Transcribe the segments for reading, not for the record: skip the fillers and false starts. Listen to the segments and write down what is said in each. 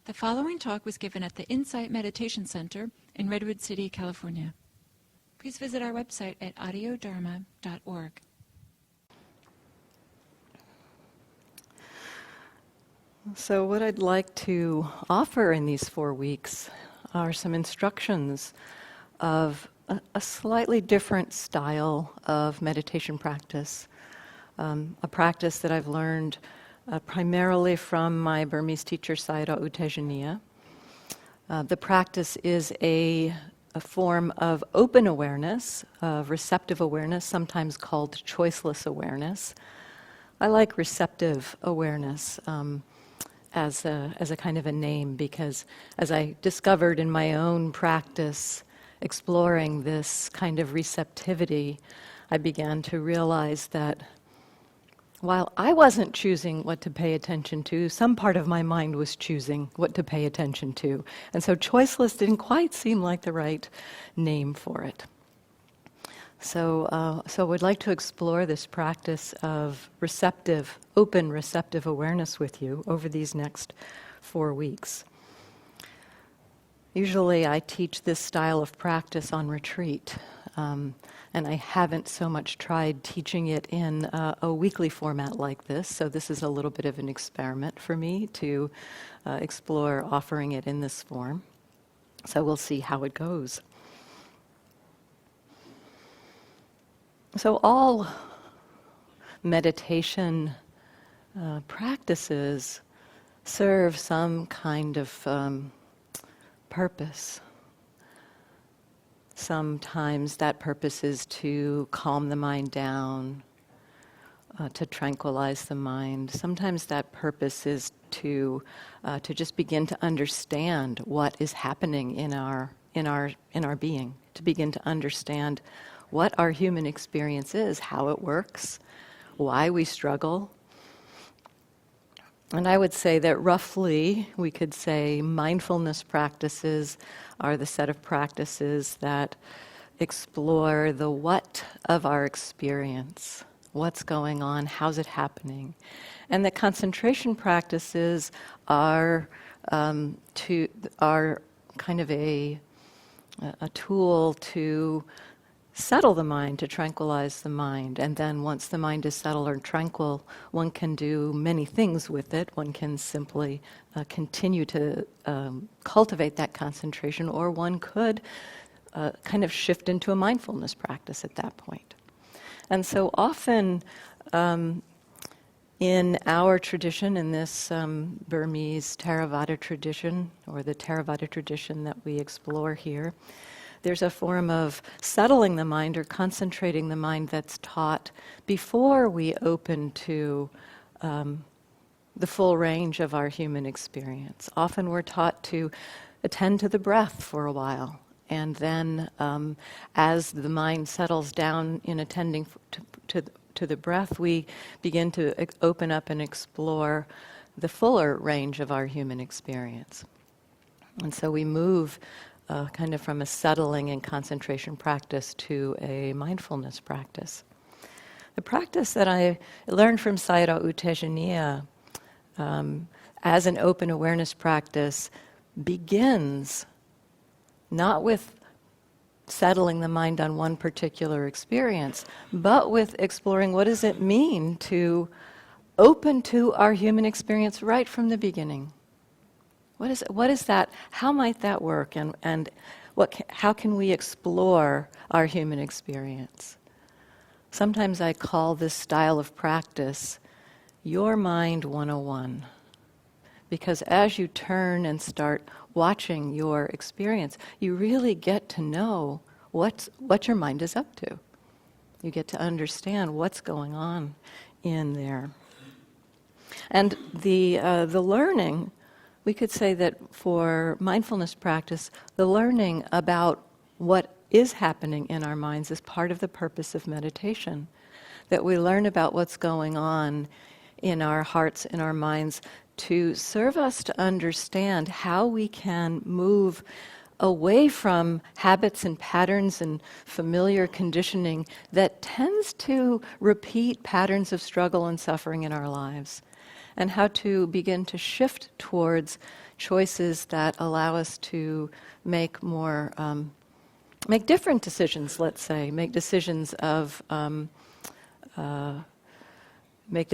The following talk was given at the Insight Meditation Center in Redwood City, California. Please visit our website at audiodharma.org. So what I'd like to offer in these 4 weeks are some instructions of a slightly different style of meditation practice, a practice that I've learned primarily from my Burmese teacher, Sayadaw U Tejaniya. The practice is a form of open awareness, of receptive awareness, sometimes called choiceless awareness. I like receptive awareness as a kind of a name because, as I discovered in my own practice, exploring this kind of receptivity, I began to realize that while I wasn't choosing what to pay attention to, some part of my mind was choosing what to pay attention to. And so choiceless didn't quite seem like the right name for it. So we'd like to explore this practice of open receptive awareness with you over these next 4 weeks. Usually I teach this style of practice on retreat. And I haven't so much tried teaching it in a weekly format like this, so this is a little bit of an experiment for me to explore offering it in this form. So we'll see how it goes. So all meditation practices serve some kind of purpose. Sometimes that purpose is to calm the mind down, to tranquilize the mind. Sometimes that purpose is to just begin to understand what is happening in our being, to begin to understand what our human experience is, how it works, why we struggle. And I would say that roughly, we could say mindfulness practices are the set of practices that explore the what of our experience. What's going on? How's it happening? And the concentration practices are kind of a tool to settle the mind, to tranquilize the mind. And then once the mind is settled or tranquil, one can do many things with it. One can simply continue to cultivate that concentration, or one could kind of shift into a mindfulness practice at that point. And so often in our tradition, in this Burmese Theravada tradition, or the Theravada tradition that we explore here, there's a form of settling the mind or concentrating the mind that's taught before we open to the full range of our human experience. Often we're taught to attend to the breath for a while, and then as the mind settles down in attending to the breath, we begin to open up and explore the fuller range of our human experience. And so we move kind of from a settling and concentration practice to a mindfulness practice. The practice that I learned from Sayadaw U Tejaniya as an open awareness practice begins not with settling the mind on one particular experience, but with exploring what does it mean to open to our human experience right from the beginning. What is that? How might that work? And how can we explore our human experience? Sometimes I call this style of practice Your Mind 101. Because as you turn and start watching your experience, you really get to know what your mind is up to. You get to understand what's going on in there. And the learning, we could say that for mindfulness practice, the learning about what is happening in our minds is part of the purpose of meditation. That we learn about what's going on in our hearts, in our minds, to serve us to understand how we can move away from habits and patterns and familiar conditioning that tends to repeat patterns of struggle and suffering in our lives. and how to begin to shift towards choices that allow us to make make different decisions, let's say, make the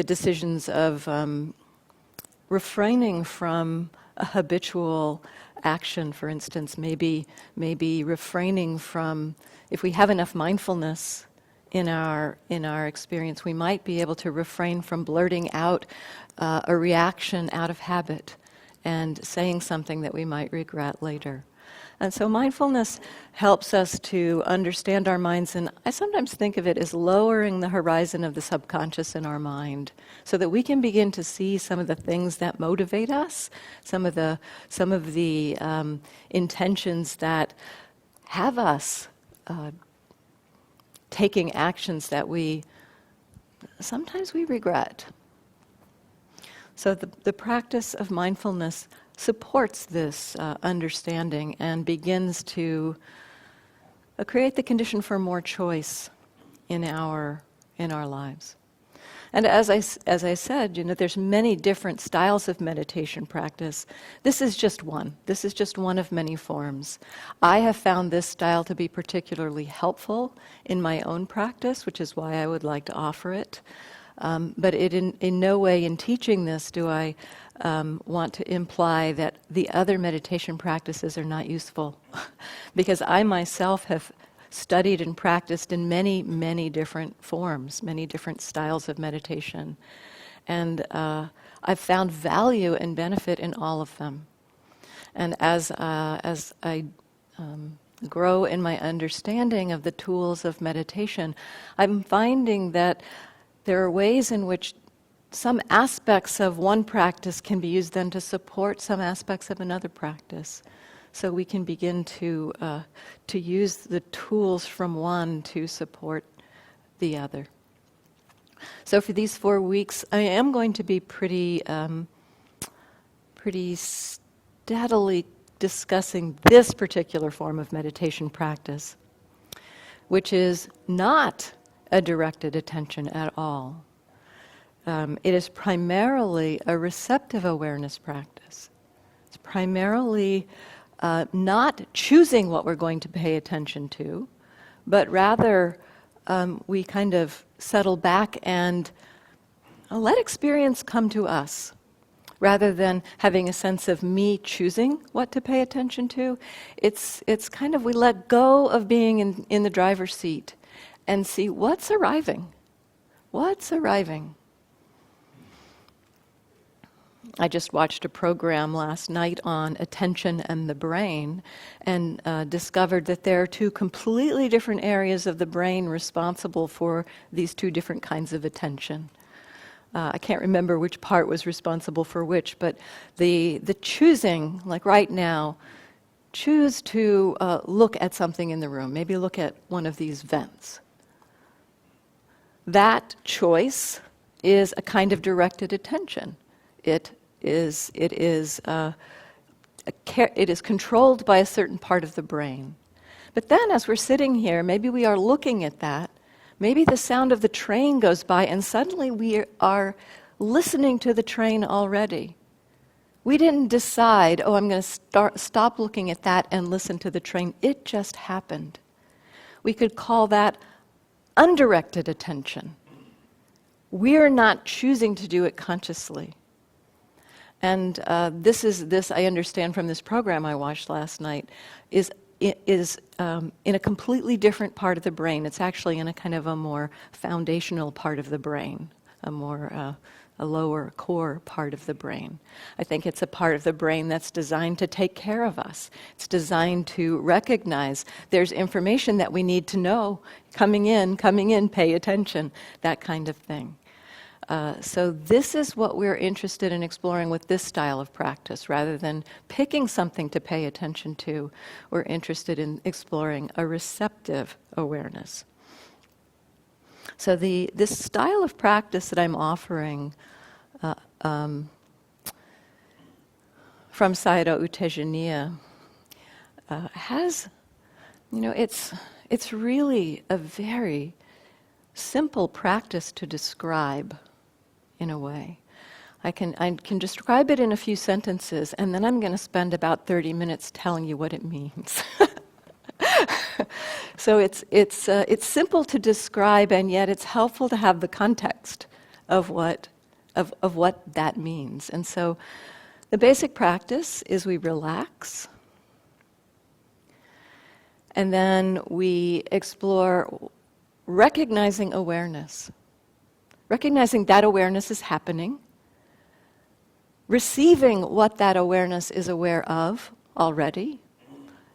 decisions of refraining from a habitual action, for instance, maybe refraining from, if we have enough mindfulness in our experience, we might be able to refrain from blurting out a reaction out of habit and saying something that we might regret later. And so mindfulness helps us to understand our minds, and I sometimes think of it as lowering the horizon of the subconscious in our mind, so that we can begin to see some of the things that motivate us, some of the intentions that have us taking actions that sometimes we regret. So the practice of mindfulness supports this understanding and begins to create the condition for more choice in our lives. And as I said, there's many different styles of meditation practice. This is just one. This is just one of many forms. I have found this style to be particularly helpful in my own practice, which is why I would like to offer it. But in no way in teaching this do I want to imply that the other meditation practices are not useful. Because I myself have studied and practiced in many, many different forms, many different styles of meditation. And I've found value and benefit in all of them. And as I grow in my understanding of the tools of meditation, I'm finding that there are ways in which some aspects of one practice can be used then to support some aspects of another practice. So we can begin to use the tools from one to support the other. So for these 4 weeks, I am going to be pretty steadily discussing this particular form of meditation practice, which is not a directed attention at all. It is primarily a receptive awareness practice. It's primarily not choosing what we're going to pay attention to, but rather we kind of settle back and let experience come to us. Rather than having a sense of me choosing what to pay attention to, it's kind of we let go of being in the driver's seat and see what's arriving. What's arriving? I just watched a program last night on attention and the brain and discovered that there are 2 completely different areas of the brain responsible for these 2 different kinds of attention. I can't remember which part was responsible for which, but the choosing, like right now, choose to look at something in the room, maybe look at one of these vents. That choice is a kind of directed attention. It is controlled by a certain part of the brain. But then as we're sitting here, maybe we are looking at that, maybe the sound of the train goes by and suddenly we are listening to the train already. We didn't decide, I'm going to stop looking at that and listen to the train. It just happened. We could call that undirected attention. We're not choosing to do it consciously. And this I understand from this program I watched last night, is in a completely different part of the brain. It's actually in a kind of a more foundational part of the brain, a lower core part of the brain. I think it's a part of the brain that's designed to take care of us. It's designed to recognize there's information that we need to know, coming in, pay attention, that kind of thing. So this is what we're interested in exploring with this style of practice. Rather than picking something to pay attention to, we're interested in exploring a receptive awareness. So this style of practice that I'm offering from Sayadaw U Tejaniya has, it's really a very simple practice to describe in a way. I can describe it in a few sentences, and then I'm going to spend about 30 minutes telling you what it means. So it's simple to describe, and yet it's helpful to have the context of what that means. And so the basic practice is we relax, and then we explore recognizing awareness, recognizing that awareness is happening, receiving what that awareness is aware of already,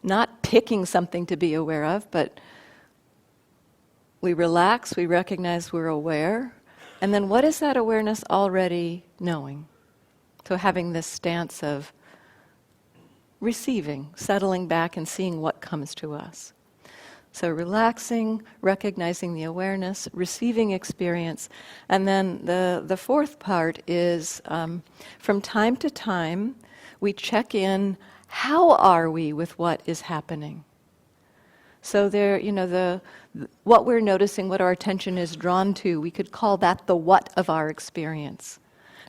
not picking something to be aware of, but we relax, we recognize we're aware, and then what is that awareness already knowing? So having this stance of receiving, settling back and seeing what comes to us. So relaxing, recognizing the awareness, receiving experience, and then the fourth part is from time to time we check in, how are we with what is happening? So there, what we're noticing, what our attention is drawn to, we could call that the what of our experience.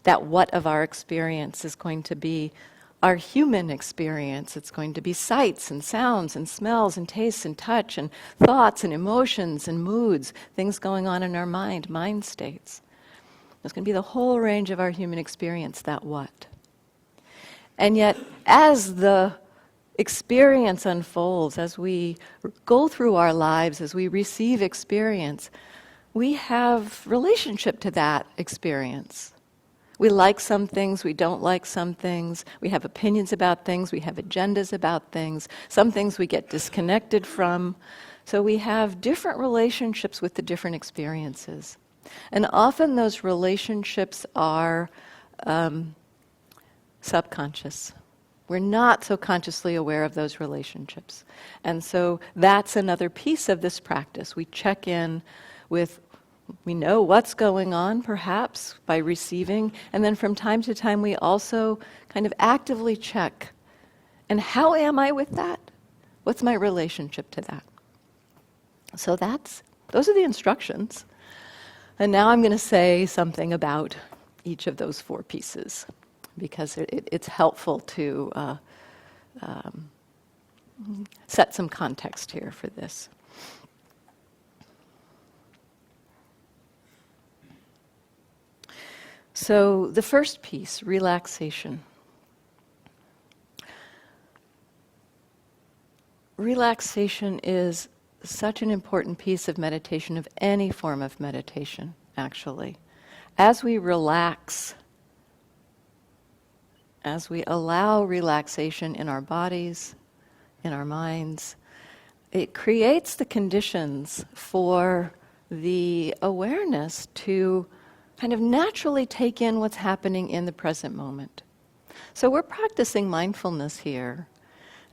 That what of our experience is going to be our human experience. It's going to be sights and sounds and smells and tastes and touch and thoughts and emotions and moods, things going on in our mind states. It's going to be the whole range of our human experience, that what. And yet, as the experience unfolds, as we go through our lives, as we receive experience, we have relationship to that experience. We like some things, we don't like some things, we have opinions about things, we have agendas about things, some things we get disconnected from. So we have different relationships with the different experiences. And often those relationships are subconscious. We're not so consciously aware of those relationships. And so that's another piece of this practice. We check in with, we know what's going on, perhaps, by receiving, and then from time to time we also kind of actively check, and how am I with that? What's my relationship to that? So those are the instructions. And now I'm going to say something about each of those four pieces, because it's helpful to set some context here for this. So the first piece, relaxation. Relaxation is such an important piece of meditation, of any form of meditation, actually. As we relax, as we allow relaxation in our bodies, in our minds, it creates the conditions for the awareness to kind of naturally take in what's happening in the present moment. So we're practicing mindfulness here.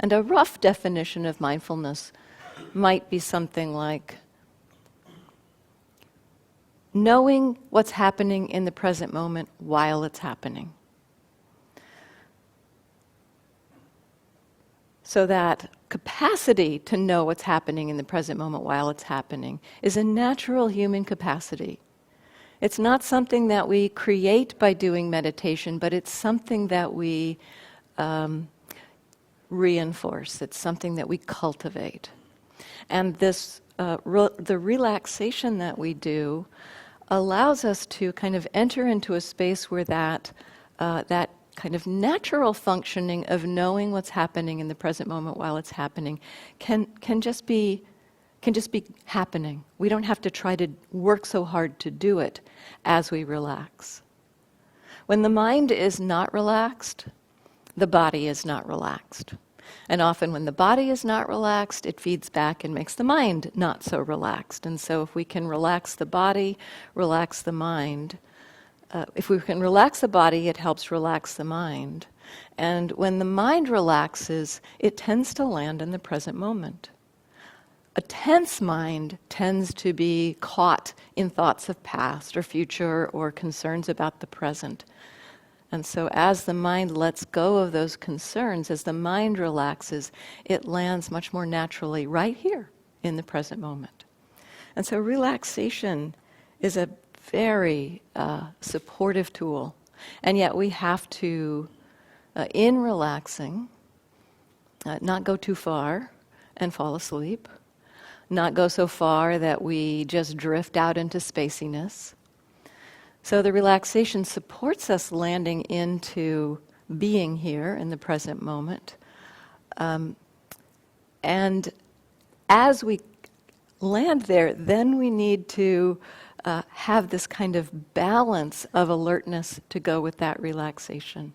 And a rough definition of mindfulness might be something like knowing what's happening in the present moment while it's happening. So that capacity to know what's happening in the present moment while it's happening is a natural human capacity. It's not something that we create by doing meditation, but it's something that we reinforce. It's something that we cultivate. And this, the relaxation that we do allows us to kind of enter into a space where that kind of natural functioning of knowing what's happening in the present moment while it's happening can just be happening. We don't have to try to work so hard to do it as we relax. When the mind is not relaxed, the body is not relaxed. And often when the body is not relaxed, it feeds back and makes the mind not so relaxed. And so if we can relax the body, relax the mind, if we can relax the body, it helps relax the mind. And when the mind relaxes, it tends to land in the present moment. A tense mind tends to be caught in thoughts of past or future or concerns about the present. And so as the mind lets go of those concerns, as the mind relaxes, it lands much more naturally right here in the present moment. And so relaxation is a very supportive tool. And yet we have to, in relaxing, not go too far and fall asleep, not go so far that we just drift out into spaciness. So the relaxation supports us landing into being here in the present moment. And as we land there, then we need to have this kind of balance of alertness to go with that relaxation.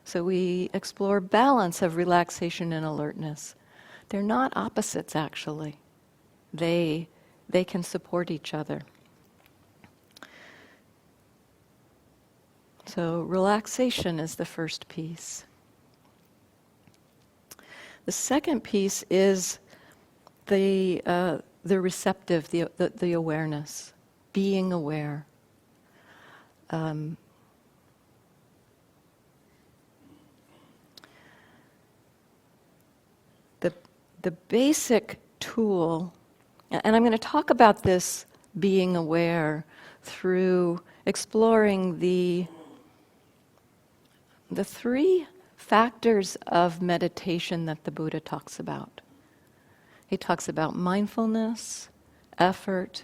So we explore balance of relaxation and alertness. They're not opposites, actually. They can support each other. So relaxation is the first piece. The second piece is the receptive, the awareness, being aware. The basic tool, and I'm going to talk about this being aware through exploring the three factors of meditation that the Buddha talks about. He talks about mindfulness, effort,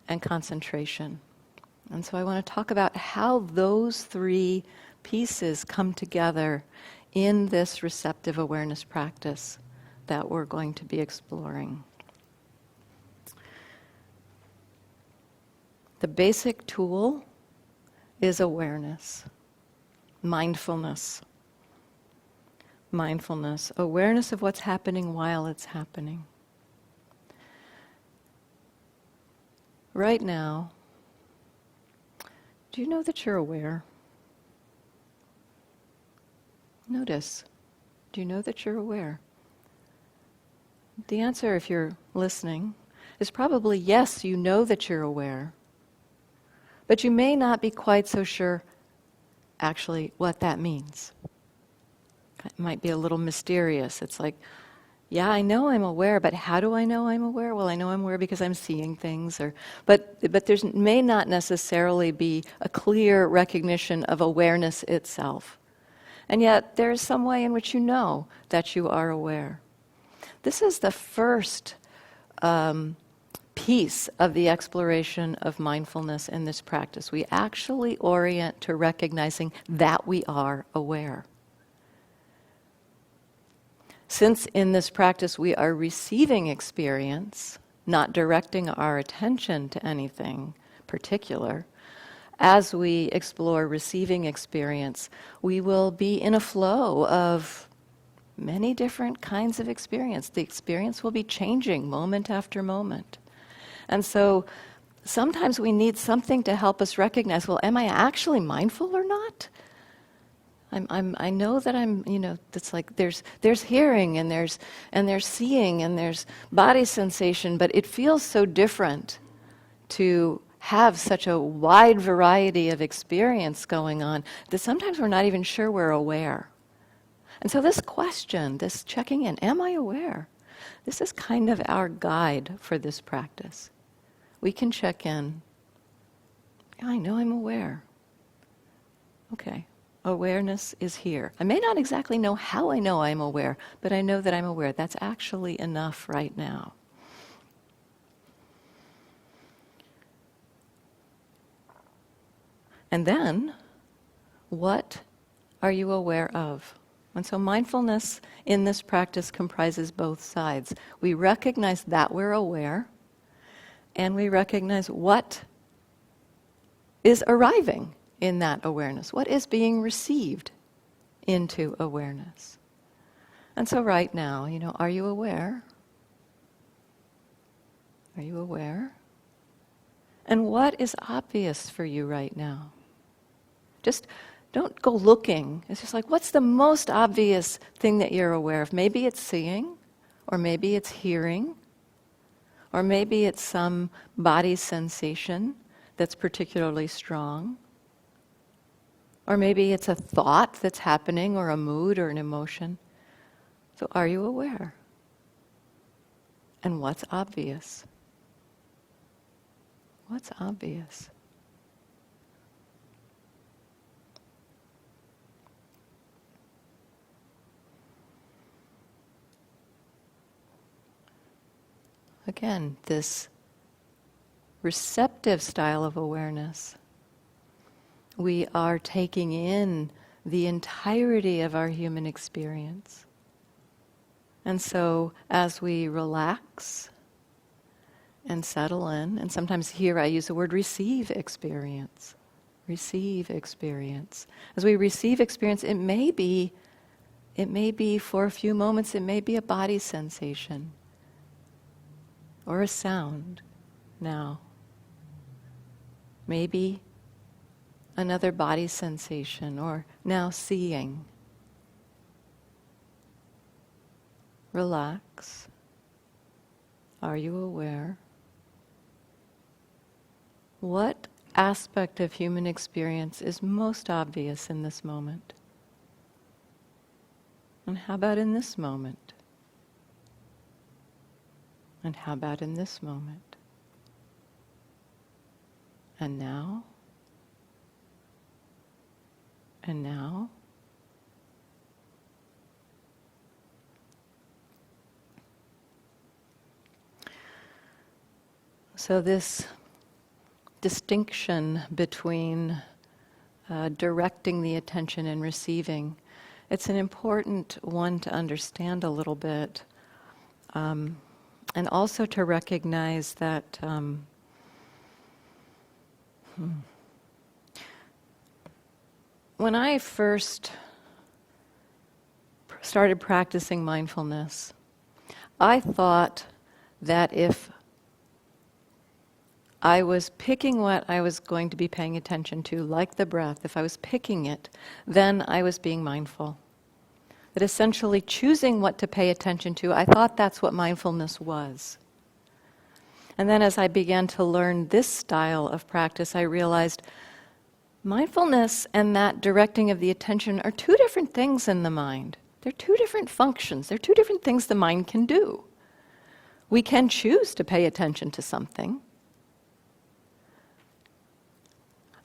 and concentration. And so I want to talk about how those three pieces come together in this receptive awareness practice that we're going to be exploring. The basic tool is awareness, mindfulness. Mindfulness, awareness of what's happening while it's happening. Right now, do you know that you're aware? Notice, do you know that you're aware? The answer, if you're listening, is probably yes, you know that you're aware. But you may not be quite so sure actually what that means. It might be a little mysterious. It's like, yeah, I know I'm aware, but how do I know I'm aware? Well, I know I'm aware because I'm seeing things, but there may not necessarily be a clear recognition of awareness itself. And yet there is some way in which you know that you are aware. This is the first piece of the exploration of mindfulness in this practice. We actually orient to recognizing that we are aware. Since in this practice we are receiving experience, not directing our attention to anything particular, as we explore receiving experience, we will be in a flow of many different kinds of experience. The experience will be changing moment after moment. And so sometimes we need something to help us recognize, well, am I actually mindful or not? I know that I'm, it's like there's hearing and there's seeing and there's body sensation, but it feels so different to have such a wide variety of experience going on that sometimes we're not even sure we're aware. And so this question, this checking in, am I aware? This is kind of our guide for this practice. We can check in. Yeah, I know I'm aware. Okay, awareness is here. I may not exactly know how I know I'm aware, but I know that I'm aware. That's actually enough right now. And then, what are you aware of? And so mindfulness in this practice comprises both sides. We recognize that we're aware, and we recognize what is arriving in that awareness, what is being received into awareness. And so right now, are you aware? Are you aware? And what is obvious for you right now? Just don't go looking. It's just like, what's the most obvious thing that you're aware of? Maybe it's seeing, or maybe it's hearing, or maybe it's some body sensation that's particularly strong, or maybe it's a thought that's happening, or a mood, or an emotion. So are you aware? And what's obvious? What's obvious? again, this receptive style of awareness. We are taking in the entirety of our human experience. And so as we relax and settle in, and sometimes here I use the word receive experience. Receive experience. As we receive experience, it may be for a few moments, it may be a body sensation or a sound now. Maybe another body sensation, or now seeing. Relax. Are you aware? What aspect of human experience is most obvious in this moment? And how about in this moment? And how about in this moment? And now? And now? So this distinction between directing the attention and receiving, it's an important one to understand a little bit, and also to recognize that when I first started practicing mindfulness, I thought that if I was picking what I was going to be paying attention to, like the breath, if I was picking it, then I was being mindful. That essentially choosing what to pay attention to, I thought that's what mindfulness was. And then as I began to learn this style of practice, I realized mindfulness and that directing of the attention are two different things in the mind. They're two different functions. They're two different things the mind can do. We can choose to pay attention to something,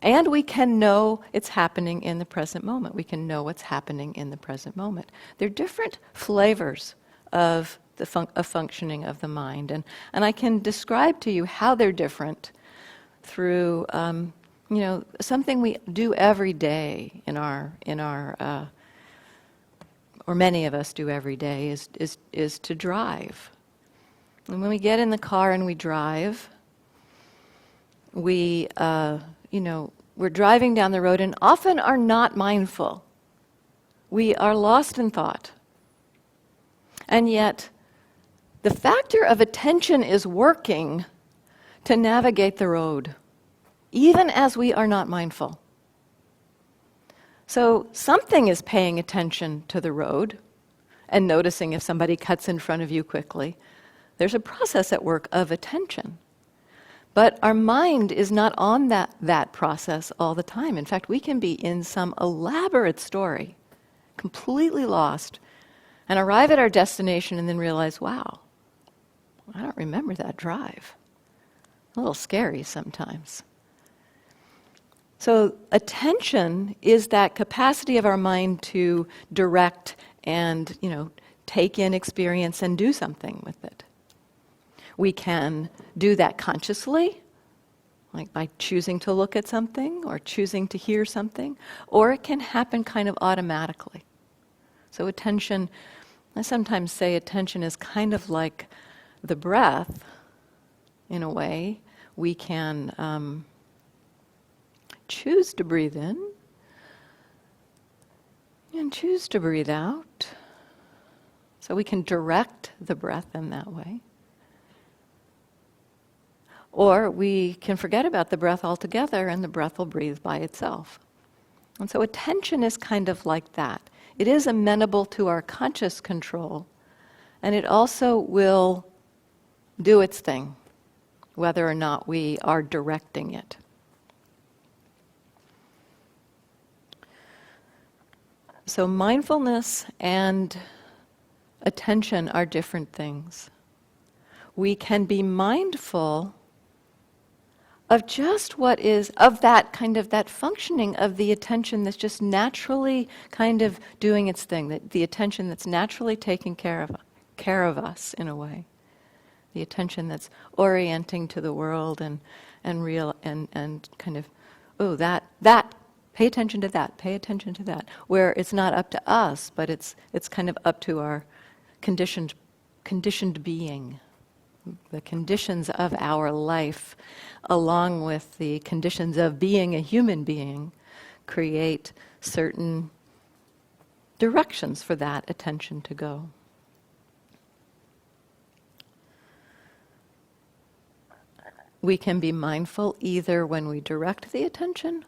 and we can know it's happening in the present moment. We can know what's happening in the present moment. They're different flavors of the functioning of the mind. And I can describe to you how they're different through something we do every day in our or many of us do every day is to drive. And when we get in the car and we drive, we're driving down the road and often are not mindful. We are lost in thought. And yet, the factor of attention is working to navigate the road, even as we are not mindful. So something is paying attention to the road and noticing if somebody cuts in front of you quickly. There's a process at work of attention. But our mind is not on that process all the time. In fact, we can be in some elaborate story, completely lost, and arrive at our destination and then realize, wow, I don't remember that drive. A little scary sometimes. So attention is that capacity of our mind to direct and, take in experience and do something with it. We can do that consciously, like by choosing to look at something or choosing to hear something, or it can happen kind of automatically. So attention, I sometimes say attention is kind of like the breath, in a way. We can choose to breathe in and choose to breathe out. So we can direct the breath in that way. Or we can forget about the breath altogether and the breath will breathe by itself. And so attention is kind of like that. It is amenable to our conscious control, and it also will do its thing, whether or not we are directing it. So mindfulness and attention are different things. We can be mindful of just what is, of that kind of that functioning of the attention that's just naturally kind of doing its thing, that the attention that's naturally taking care of us in a way. the attention that's orienting to the world and real and kind of, oh, that, pay attention to that, pay attention to that, where it's not up to us, but it's kind of up to our conditioned being. The conditions of our life, along with the conditions of being a human being, create certain directions for that attention to go. We can be mindful either when we direct the attention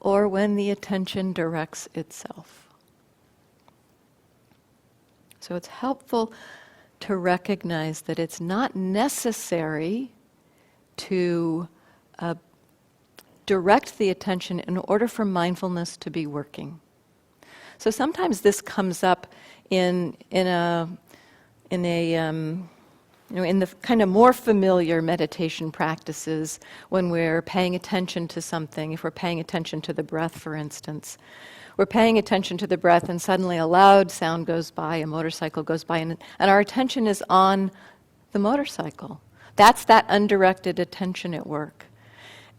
or when the attention directs itself. So it's helpful to recognize that it's not necessary to direct the attention in order for mindfulness to be working. So sometimes this comes up in the kind of more familiar meditation practices when we're paying attention to something. If we're paying attention to the breath, for instance, we're paying attention to the breath and suddenly a loud sound goes by, a motorcycle goes by, and our attention is on the motorcycle. That's that undirected attention at work.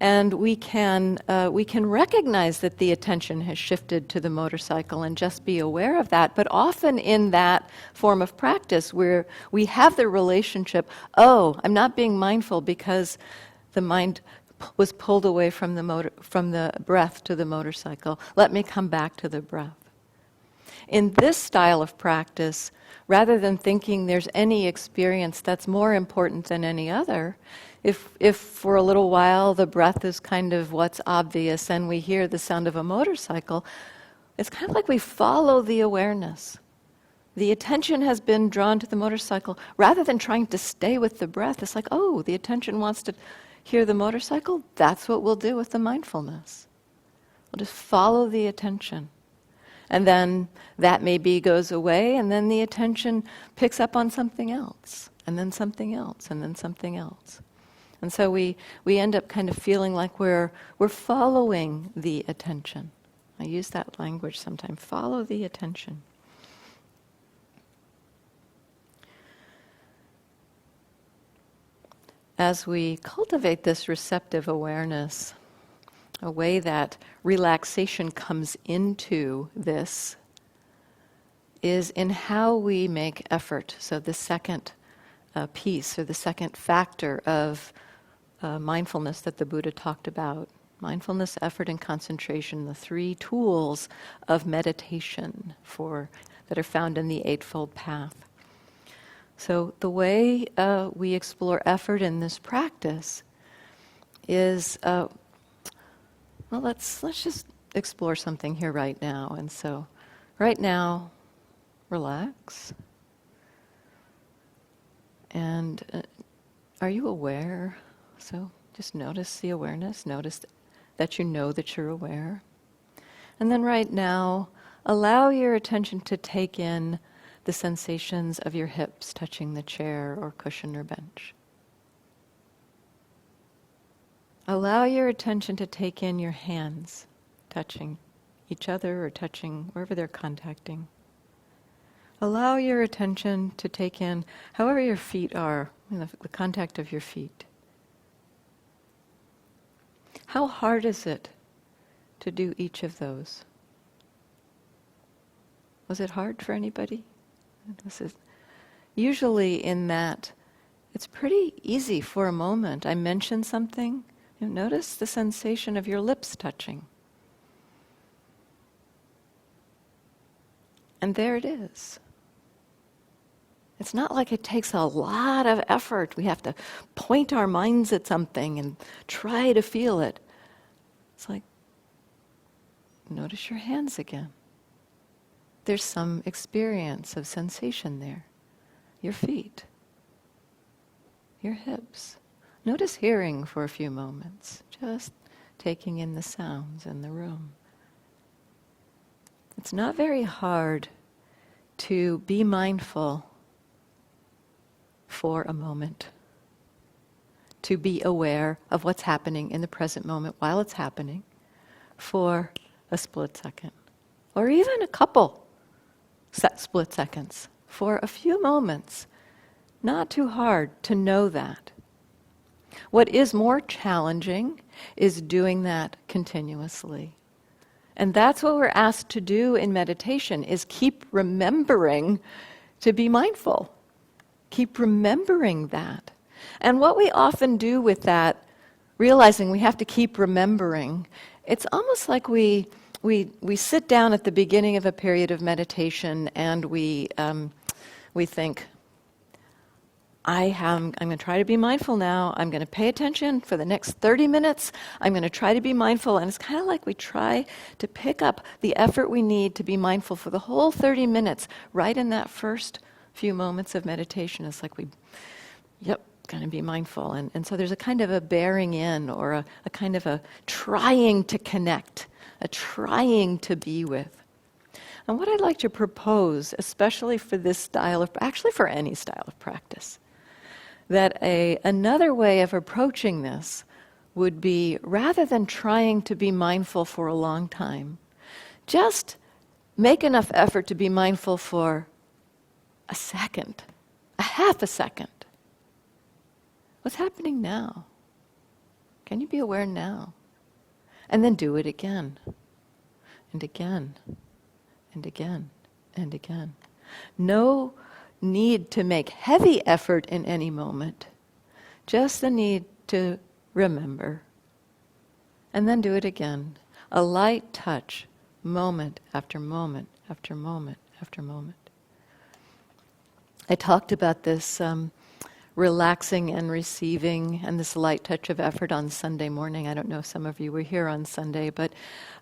And we can recognize that the attention has shifted to the motorcycle and just be aware of that. But often in that form of practice where we have the relationship, oh, I'm not being mindful because the mind was pulled away from the breath to the motorcycle. Let me come back to the breath. In this style of practice, rather than thinking there's any experience that's more important than any other, if for a little while the breath is kind of what's obvious and we hear the sound of a motorcycle, it's kind of like we follow the awareness. The attention has been drawn to the motorcycle. Rather than trying to stay with the breath, it's like, oh, the attention wants to hear the motorcycle. That's what we'll do with the mindfulness. We'll just follow the attention. And then that maybe goes away, and then the attention picks up on something else, and then something else, and then something else. And so we end up kind of feeling like we're following the attention. I use that language sometimes, follow the attention. As we cultivate this receptive awareness, a way that relaxation comes into this is in how we make effort. So the second piece, or the second factor of mindfulness that the Buddha talked about, mindfulness, effort, and concentration, the three tools of meditation that are found in the Eightfold Path. So the way we explore effort in this practice is, let's just explore something here right now. And so, right now, relax. And are you aware? So just notice the awareness. Notice that you know that you're aware. And then right now, allow your attention to take in the sensations of your hips touching the chair or cushion or bench. Allow your attention to take in your hands touching each other or touching wherever they're contacting. Allow your attention to take in however your feet are, the contact of your feet. How hard is it to do each of those? Was it hard for anybody? This is usually in that it's pretty easy for a moment. I mention something, notice the sensation of your lips touching. And there it is. It's not like it takes a lot of effort. We have to point our minds at something and try to feel it. It's like, notice your hands again. There's some experience of sensation there. Your feet, your hips. Notice hearing for a few moments, just taking in the sounds in the room. It's not very hard to be mindful for a moment, to be aware of what's happening in the present moment while it's happening for a split second, or even a couple split seconds, for a few moments, Not too hard to know that. What is more challenging is doing that continuously. And that's what we're asked to do in meditation, is keep remembering to be mindful. Keep remembering that. And what we often do with that, realizing we have to keep remembering, it's almost like we sit down at the beginning of a period of meditation and we think, I'm going to try to be mindful now. I'm going to pay attention for the next 30 minutes. I'm going to try to be mindful. And it's kind of like we try to pick up the effort we need to be mindful for the whole 30 minutes. Right in that first few moments of meditation, it's like going to be mindful. And so there's a kind of a bearing in, or a kind of a trying to connect, a trying to be with. And what I'd like to propose, especially for this style of, actually for any style of practice, that another way of approaching this would be, rather than trying to be mindful for a long time, just make enough effort to be mindful for a second, a half a second. What's happening now? Can you be aware now? And then do it again, and again, and again, and again. No need to make heavy effort in any moment, just the need to remember. And then do it again. A light touch, moment after moment after moment after moment. I talked about this relaxing and receiving and this light touch of effort on Sunday morning. I don't know if some of you were here on Sunday, but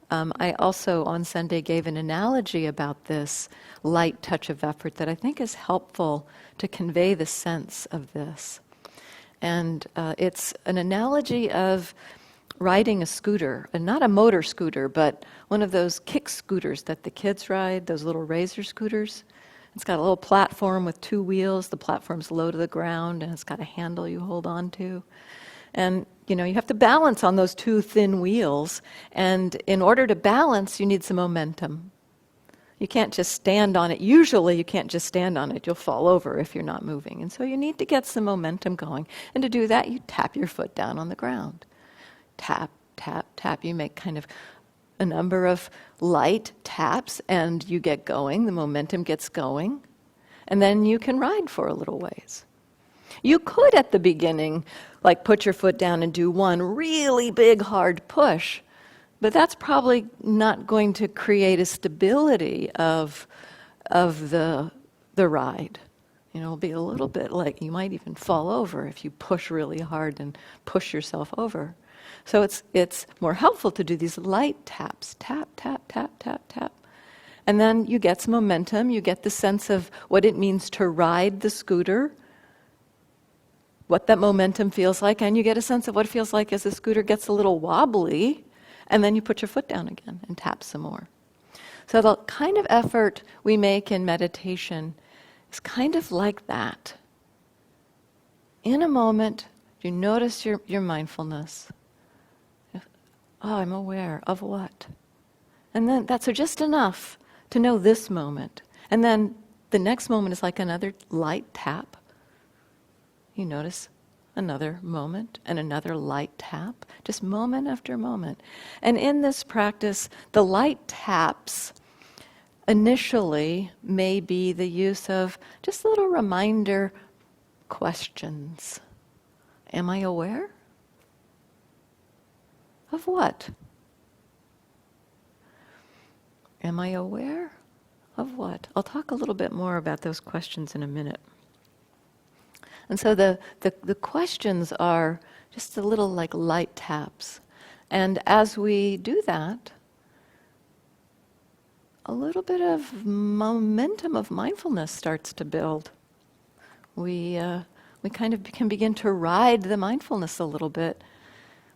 I also on Sunday gave an analogy about this light touch of effort that I think is helpful to convey the sense of this. And it's an analogy of riding a scooter, and not a motor scooter, but one of those kick scooters that the kids ride, those little razor scooters. It's got a little platform with two wheels. The platform's low to the ground, and it's got a handle you hold on to. And, you have to balance on those two thin wheels. And in order to balance, you need some momentum. You can't just stand on it. Usually, you can't just stand on it. You'll fall over if you're not moving. And so you need to get some momentum going. And to do that, you tap your foot down on the ground. Tap, tap, tap. You make kind of a number of light taps, and you get going. The momentum gets going. And then you can ride for a little ways. You could, at the beginning, put your foot down and do one really big, hard push, but that's probably not going to create a stability of the ride. It'll be a little bit like you might even fall over if you push really hard and push yourself over. So it's more helpful to do these light taps, tap, tap, tap, tap, tap. And then you get some momentum, you get the sense of what it means to ride the scooter, what that momentum feels like, and you get a sense of what it feels like as the scooter gets a little wobbly, and then you put your foot down again and tap some more. So the kind of effort we make in meditation is kind of like that. In a moment, you notice your mindfulness. Oh, I'm aware of what? And then that's just enough to know this moment. And then the next moment is like another light tap. You notice another moment and another light tap, just moment after moment. And in this practice, the light taps initially may be the use of just little reminder questions. Am I aware? Of what? Am I aware of what? I'll talk a little bit more about those questions in a minute. And so the questions are just a little like light taps. And as we do that, a little bit of momentum of mindfulness starts to build. We kind of can begin to ride the mindfulness a little bit.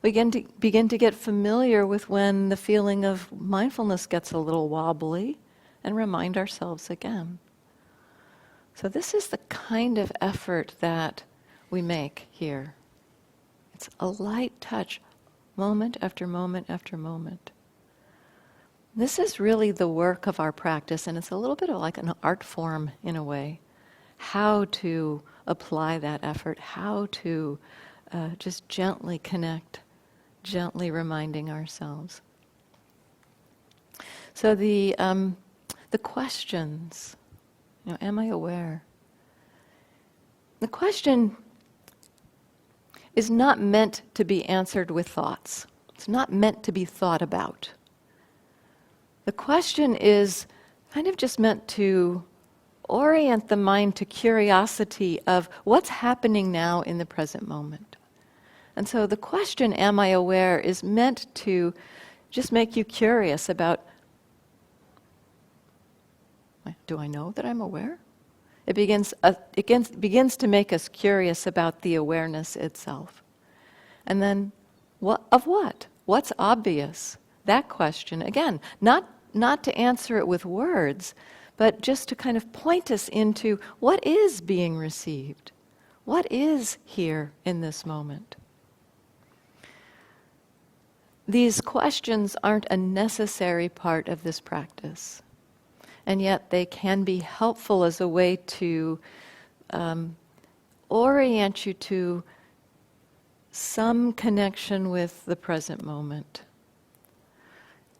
We begin to get familiar with when the feeling of mindfulness gets a little wobbly, and remind ourselves again. So this is the kind of effort that we make here. It's a light touch, moment after moment after moment. This is really the work of our practice, and it's a little bit of like an art form in a way. How to apply that effort, how to just gently connect, gently reminding ourselves. So the questions, am I aware? The question is not meant to be answered with thoughts. It's not meant to be thought about. The question is kind of just meant to orient the mind to curiosity of what's happening now in the present moment. And so the question, am I aware, is meant to just make you curious about, do I know that I'm aware? It begins to make us curious about the awareness itself. And then, of what? What's obvious? That question, again, not to answer it with words, but just to kind of point us into what is being received. What is here in this moment? These questions aren't a necessary part of this practice. And yet they can be helpful as a way to orient you to some connection with the present moment.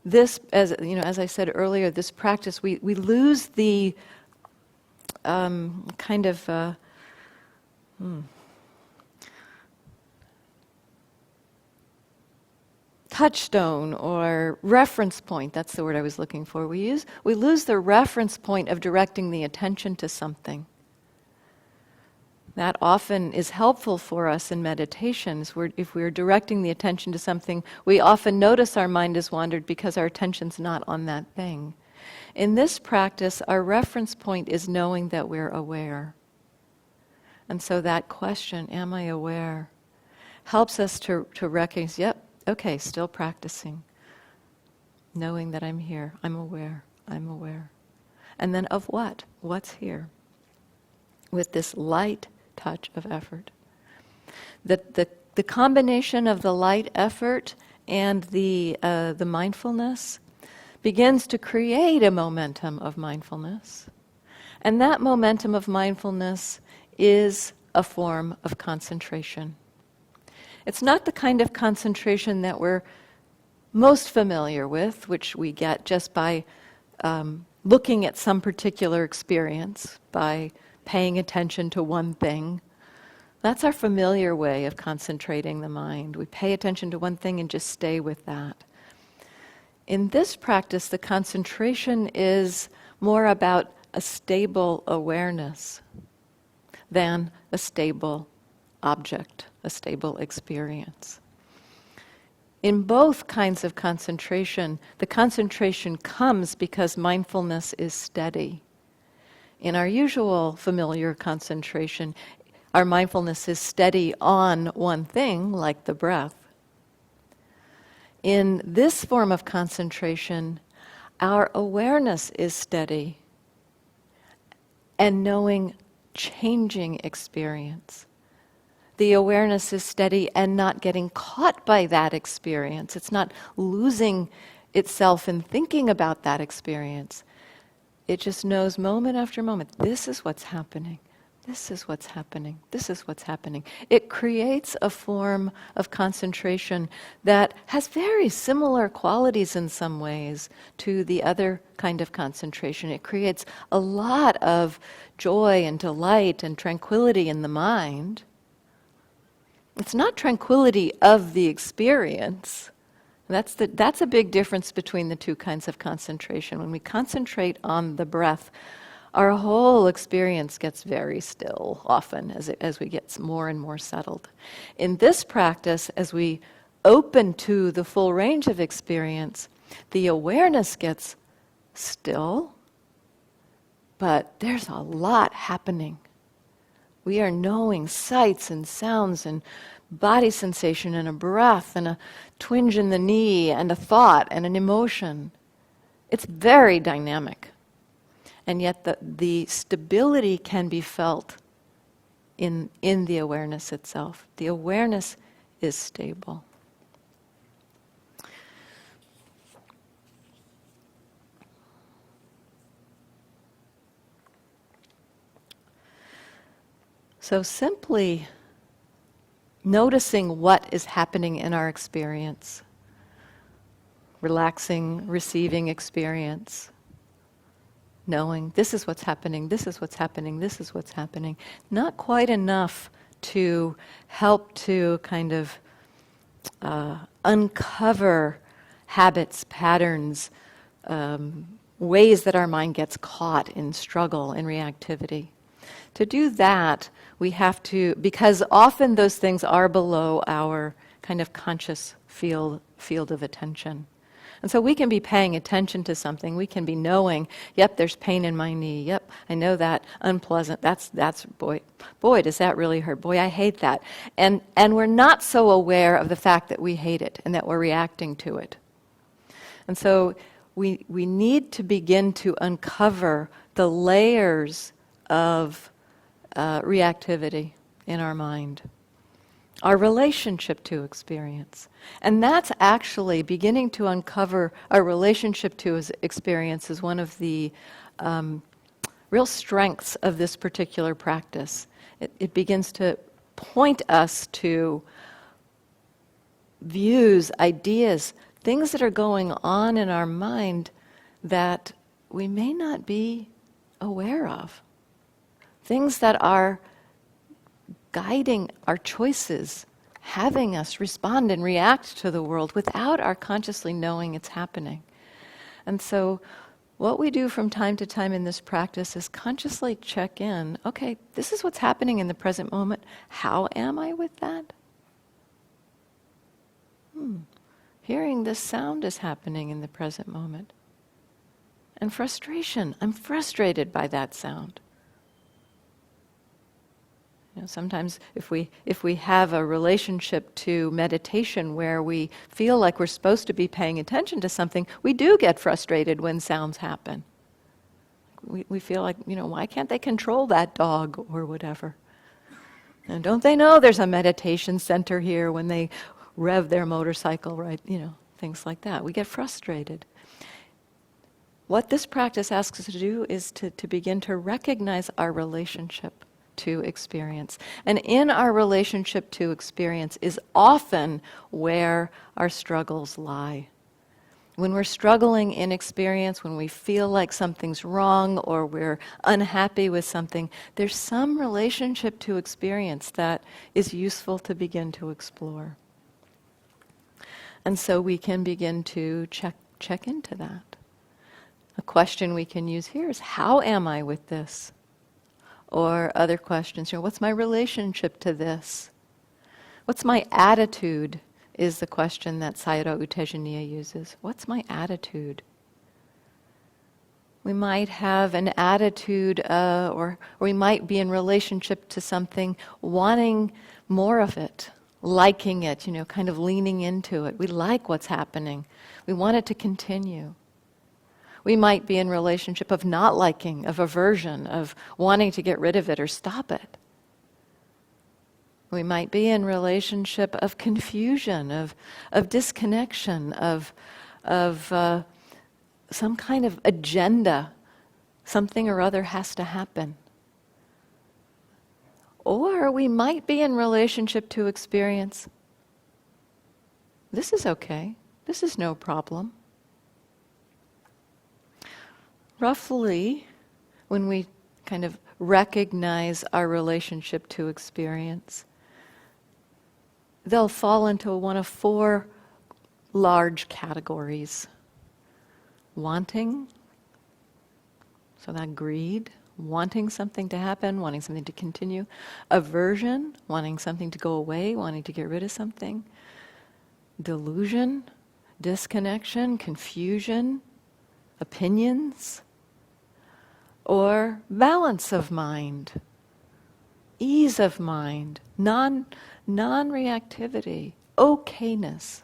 This, as I said earlier, this practice, we lose the kind of touchstone or reference point, that's the word I was looking for. We lose the reference point of directing the attention to something. That often is helpful for us in meditations. If we're directing the attention to something, we often notice our mind has wandered because our attention's not on that thing. In this practice, our reference point is knowing that we're aware. And so that question, am I aware, helps us to recognize, yep, okay, still practicing. Knowing that I'm here, I'm aware. And then of what? What's here? With this light touch of effort. The combination of the light effort and the mindfulness begins to create a momentum of mindfulness. And that momentum of mindfulness is a form of concentration. It's not the kind of concentration that we're most familiar with, which we get just by looking at some particular experience, by paying attention to one thing. That's our familiar way of concentrating the mind. We pay attention to one thing and just stay with that. In this practice, the concentration is more about a stable awareness than a stable object, a stable experience. In both kinds of concentration, the concentration comes because mindfulness is steady. In our usual familiar concentration, our mindfulness is steady on one thing, like the breath. In this form of concentration, our awareness is steady and knowing changing experience. The awareness is steady and not getting caught by that experience. It's not losing itself in thinking about that experience. It just knows moment after moment, this is what's happening. This is what's happening. This is what's happening. It creates a form of concentration that has very similar qualities in some ways to the other kind of concentration. It creates a lot of joy and delight and tranquility in the mind. It's not tranquility of the experience. That's a big difference between the two kinds of concentration. When we concentrate on the breath, our whole experience gets very still often as we get more and more settled. In this practice, as we open to the full range of experience, the awareness gets still, but there's a lot happening. We are knowing sights and sounds and body sensation and a breath and a twinge in the knee and a thought and an emotion. It's very dynamic. And yet the stability can be felt in the awareness itself. The awareness is stable. So simply noticing what is happening in our experience, relaxing, receiving experience, knowing this is what's happening, this is what's happening, this is what's happening. Not quite enough to help to kind of uncover habits, patterns, ways that our mind gets caught in struggle and reactivity. To do that, we have to, because often those things are below our kind of conscious field of attention. And so we can be paying attention to something. We can be knowing, yep, there's pain in my knee. Yep, I know that. Unpleasant. That's boy, does that really hurt. Boy, I hate that. And we're not so aware of the fact that we hate it and that we're reacting to it. And so we need to begin to uncover the layers of reactivity in our mind, our relationship to experience. And that's actually beginning to uncover our relationship to experience is one of the real strengths of this particular practice. It begins to point us to views, ideas, things that are going on in our mind that we may not be aware of. Things that are guiding our choices, having us respond and react to the world without our consciously knowing it's happening. And so what we do from time to time in this practice is consciously check in, okay, this is what's happening in the present moment. How am I with that? Hearing this sound is happening in the present moment. And frustration, I'm frustrated by that sound. You know, sometimes if we have a relationship to meditation where we feel like we're supposed to be paying attention to something, we do get frustrated when sounds happen. We feel like, why can't they control that dog or whatever? And don't they know there's a meditation center here when they rev their motorcycle, right? Things like that. We get frustrated. What this practice asks us to do is to begin to recognize our relationship to experience. And in our relationship to experience is often where our struggles lie. When we're struggling in experience, when we feel like something's wrong or we're unhappy with something, there's some relationship to experience that is useful to begin to explore. And so we can begin to check into that. A question we can use here is, how am I with this? Or other questions, what's my relationship to this? What's my attitude is the question that Sayadaw U Tejaniya uses. What's my attitude? We might have an attitude, or we might be in relationship to something, wanting more of it, liking it, kind of leaning into it. We like what's happening. We want it to continue. We might be in relationship of not liking, of aversion, of wanting to get rid of it or stop it. We might be in relationship of confusion, of disconnection, of some kind of agenda. Something or other has to happen. Or we might be in relationship to experience. This is okay. This is no problem. Roughly, when we kind of recognize our relationship to experience, they'll fall into one of four large categories. Wanting, so that greed, wanting something to happen, wanting something to continue. Aversion, wanting something to go away, wanting to get rid of something. Delusion, disconnection, confusion, opinions. Or balance of mind, ease of mind, non-reactivity, okayness.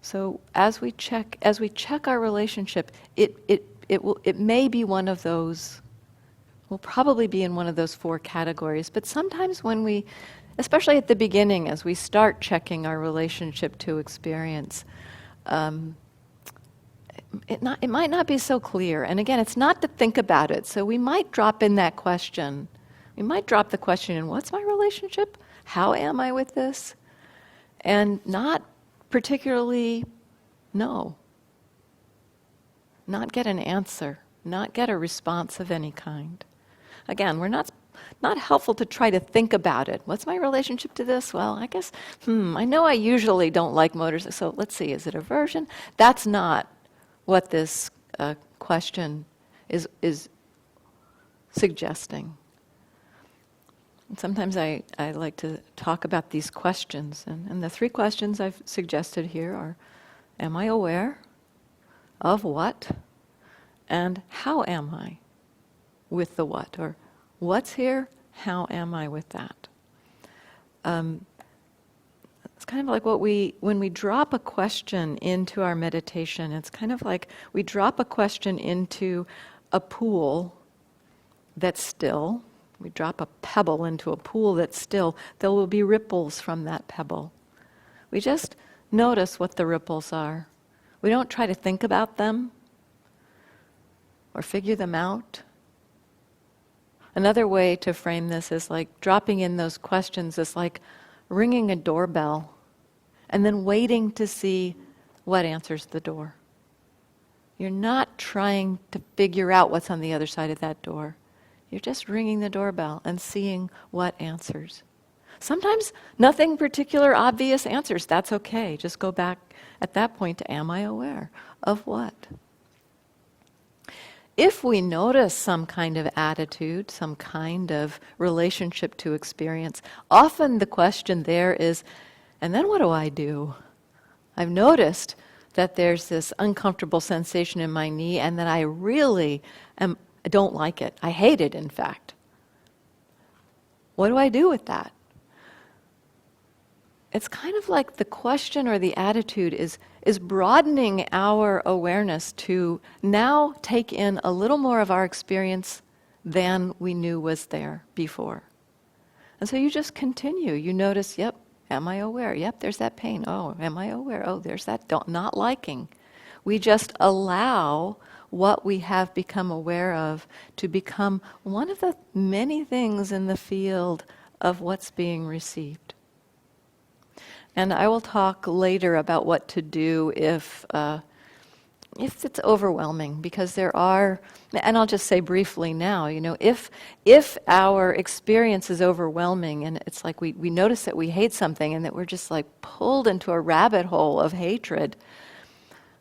So as we check our relationship, it may be one of those. We'll probably be in one of those four categories. But sometimes when we, especially at the beginning, as we start checking our relationship to experience, it it might not be so clear. And again, it's not to think about it. So we might drop in that question. We might drop the question in, what's my relationship? How am I with this? And not particularly know. Not get an answer. Not get a response of any kind. Again, we're not helpful to try to think about it. What's my relationship to this? Well, I guess, I know I usually don't like motors, so let's see, is it aversion? That's not what this question is suggesting. And sometimes I like to talk about these questions, and the 3 questions I've suggested here are, am I aware of what? And how am I with the what? Or what's here? How am I with that? It's kind of like when we drop a question into our meditation, it's kind of like we drop a question into a pool that's still. We drop a pebble into a pool that's still. There will be ripples from that pebble. We just notice what the ripples are. We don't try to think about them or figure them out. Another way to frame this is like dropping in those questions is like ringing a doorbell and then waiting to see what answers the door. You're not trying to figure out what's on the other side of that door. You're just ringing the doorbell and seeing what answers. Sometimes nothing particular obvious answers. That's okay. Just go back at that point to, am I aware of what? If we notice some kind of attitude, some kind of relationship to experience, often the question there is, and then what do I do? I've noticed that there's this uncomfortable sensation in my knee and that I really don't like it. I hate it, in fact. What do I do with that? It's kind of like the question or the attitude is broadening our awareness to now take in a little more of our experience than we knew was there before. And so you just continue. You notice, yep, am I aware? Yep, there's that pain. Oh, am I aware? Oh, there's that not liking. We just allow what we have become aware of to become one of the many things in the field of what's being received. And I will talk later about what to do if it's overwhelming, because there are, and I'll just say briefly now, if our experience is overwhelming and it's like we notice that we hate something and that we're just like pulled into a rabbit hole of hatred,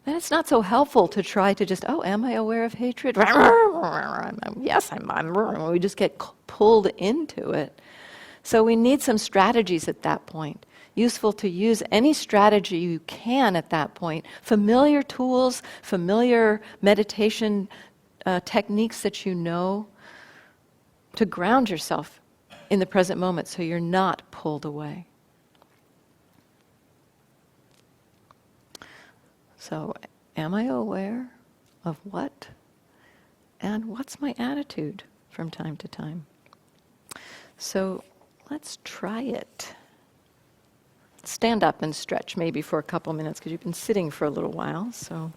then it's not so helpful to try to just, am I aware of hatred? Yes, I'm. We just get pulled into it. So we need some strategies at that point. Useful to use any strategy you can at that point. Familiar tools, familiar meditation techniques that you know, to ground yourself in the present moment so you're not pulled away. So, am I aware of what? And what's my attitude from time to time? So, let's try it. Stand up and stretch maybe for a couple minutes because you've been sitting for a little while. So